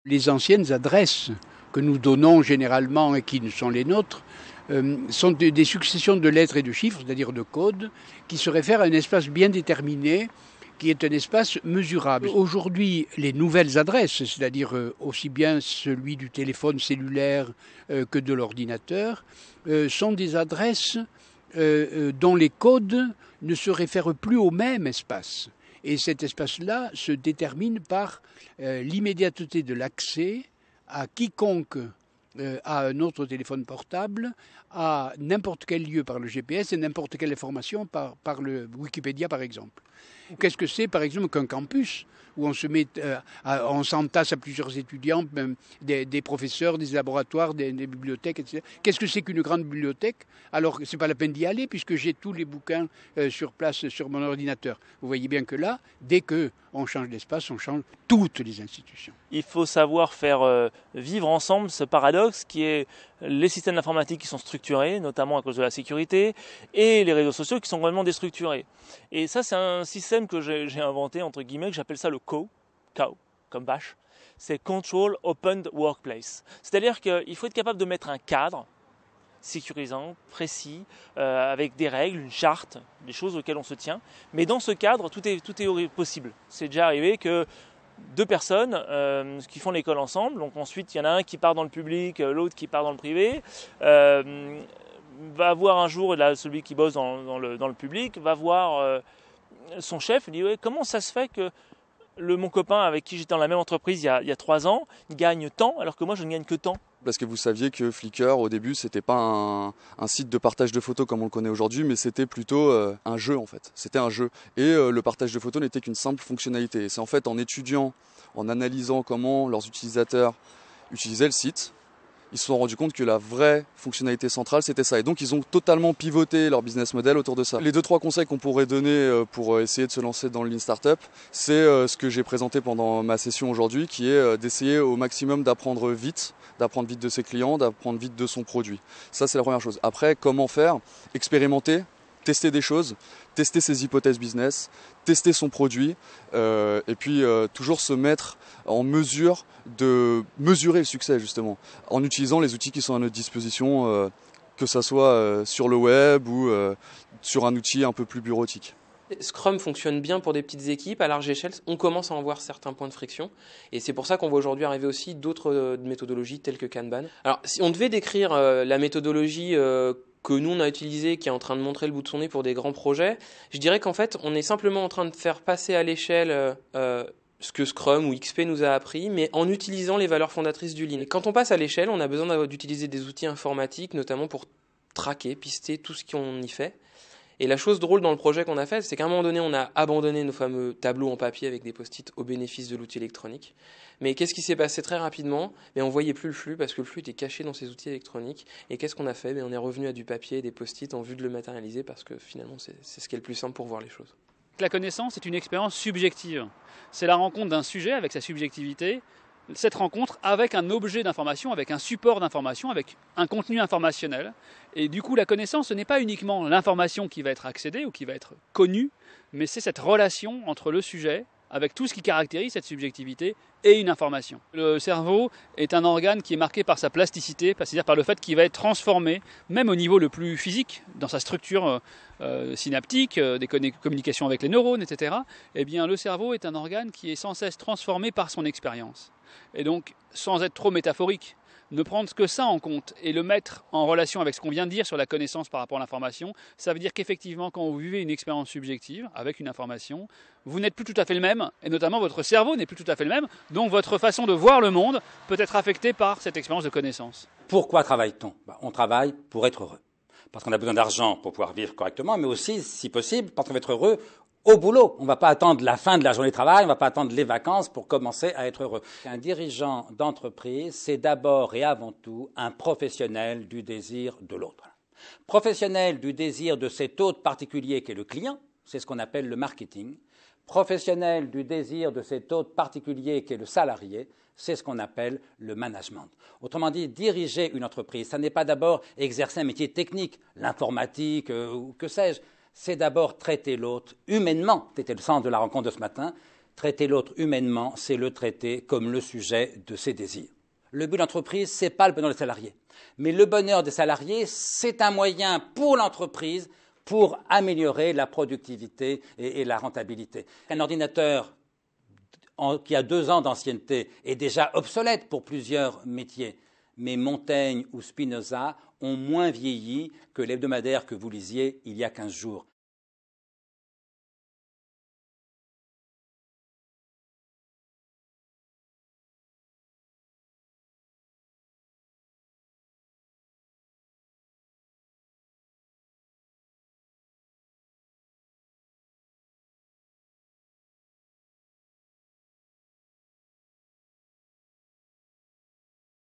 Les anciennes adresses que nous donnons généralement et qui sont les nôtres sont des successions de lettres et de chiffres, c'est-à-dire de codes, qui se réfèrent à un espace bien déterminé, qui est un espace mesurable. Aujourd'hui, les nouvelles adresses, c'est-à-dire aussi bien celui du téléphone cellulaire que de l'ordinateur, sont des adresses dont les codes ne se réfèrent plus au même espace. Et cet espace-là se détermine par l'immédiateté de l'accès à quiconque a un autre téléphone portable, à n'importe quel lieu par le GPS et n'importe quelle information par le Wikipédia par exemple. Qu'est-ce que c'est par exemple qu'un campus où on s'entasse à plusieurs étudiants, des professeurs, des laboratoires, des bibliothèques, etc. Qu'est-ce que c'est qu'une grande bibliothèque? Alors, c'est pas la peine d'y aller puisque j'ai tous les bouquins sur place sur mon ordinateur. Vous voyez bien que là, dès qu'on change d'espace, on change toutes les institutions. Il faut savoir faire vivre ensemble ce paradoxe qui est les systèmes d'informatique qui sont structurés, notamment à cause de la sécurité, et les réseaux sociaux qui sont complètement déstructurés. Et ça, c'est un système que j'ai inventé, entre guillemets, que j'appelle ça le COW, comme vache. C'est Control Open Workplace. C'est-à-dire qu'il faut être capable de mettre un cadre sécurisant, précis, avec des règles, une charte, des choses auxquelles on se tient. Mais dans ce cadre, tout est possible. C'est déjà arrivé que deux personnes qui font l'école ensemble, donc ensuite il y en a un qui part dans le public, l'autre qui part dans le privé, va voir un jour, là, celui qui bosse dans le public, va voir son chef, il dit ouais, comment ça se fait que mon copain avec qui j'étais dans la même entreprise il y a 3 ans gagne tant alors que moi je ne gagne que tant. Parce que vous saviez que Flickr, au début, c'était pas un site de partage de photos comme on le connaît aujourd'hui, mais c'était plutôt un jeu en fait. C'était un jeu. Et le partage de photos n'était qu'une simple fonctionnalité. Et c'est en fait en étudiant, en analysant comment leurs utilisateurs utilisaient le site, ils se sont rendus compte que la vraie fonctionnalité centrale, c'était ça. Et donc, ils ont totalement pivoté leur business model autour de ça. Les 2-3 conseils qu'on pourrait donner pour essayer de se lancer dans le Lean Startup, c'est ce que j'ai présenté pendant ma session aujourd'hui, qui est d'essayer au maximum d'apprendre vite de ses clients, d'apprendre vite de son produit. Ça, c'est la première chose. Après, comment faire? Expérimenter, tester des choses, tester ses hypothèses business, tester son produit, et puis toujours se mettre en mesure de mesurer le succès justement, en utilisant les outils qui sont à notre disposition, que ça soit sur le web ou sur un outil un peu plus bureautique. Scrum fonctionne bien pour des petites équipes. À large échelle, on commence à en voir certains points de friction. Et c'est pour ça qu'on voit aujourd'hui arriver aussi d'autres méthodologies telles que Kanban. Alors, si on devait décrire la méthodologie que nous on a utilisée, qui est en train de montrer le bout de son nez pour des grands projets, je dirais qu'en fait, on est simplement en train de faire passer à l'échelle ce que Scrum ou XP nous a appris, mais en utilisant les valeurs fondatrices du Lean. Et quand on passe à l'échelle, on a besoin d'utiliser des outils informatiques, notamment pour traquer, pister tout ce qu'on y fait. Et la chose drôle dans le projet qu'on a fait, c'est qu'à un moment donné, on a abandonné nos fameux tableaux en papier avec des post-it au bénéfice de l'outil électronique. Mais qu'est-ce qui s'est passé très rapidement? On voyait plus le flux parce que le flux était caché dans ces outils électroniques. Et qu'est-ce qu'on a fait? On est revenu à du papier et des post-it en vue de le matérialiser parce que finalement, c'est ce qui est le plus simple pour voir les choses. La connaissance est une expérience subjective. C'est la rencontre d'un sujet avec sa subjectivité, cette rencontre avec un objet d'information, avec un support d'information, avec un contenu informationnel. Et du coup, la connaissance, ce n'est pas uniquement l'information qui va être accédée ou qui va être connue, mais c'est cette relation entre le sujet, avec tout ce qui caractérise cette subjectivité, et une information. Le cerveau est un organe qui est marqué par sa plasticité, c'est-à-dire par le fait qu'il va être transformé, même au niveau le plus physique, dans sa structure synaptique, des communications avec les neurones, etc. Eh bien, le cerveau est un organe qui est sans cesse transformé par son expérience. Et donc, sans être trop métaphorique, ne prendre que ça en compte et le mettre en relation avec ce qu'on vient de dire sur la connaissance par rapport à l'information, ça veut dire qu'effectivement, quand vous vivez une expérience subjective avec une information, vous n'êtes plus tout à fait le même, et notamment votre cerveau n'est plus tout à fait le même, donc votre façon de voir le monde peut être affectée par cette expérience de connaissance. Pourquoi travaille-t-on? On travaille pour être heureux. Parce qu'on a besoin d'argent pour pouvoir vivre correctement, mais aussi, si possible, parce qu'on veut être heureux au boulot. On ne va pas attendre la fin de la journée de travail, on ne va pas attendre les vacances pour commencer à être heureux. Un dirigeant d'entreprise, c'est d'abord et avant tout un professionnel du désir de l'autre. Professionnel du désir de cet autre particulier qui est le client, c'est ce qu'on appelle le marketing. Professionnel du désir de cet autre particulier qui est le salarié, c'est ce qu'on appelle le management. Autrement dit, diriger une entreprise, ça n'est pas d'abord exercer un métier technique, l'informatique ou que sais-je. C'est d'abord traiter l'autre humainement, c'était le sens de la rencontre de ce matin, Traiter l'autre humainement, c'est le traiter comme le sujet de ses désirs. Le but de l'entreprise, ce n'est pas le bonheur des salariés. Mais le bonheur des salariés, c'est un moyen pour l'entreprise pour améliorer la productivité et la rentabilité. Un ordinateur qui a 2 ans d'ancienneté est déjà obsolète pour plusieurs métiers. Mais Montaigne ou Spinoza ont moins vieilli que l'hebdomadaire que vous lisiez il y a 15 jours.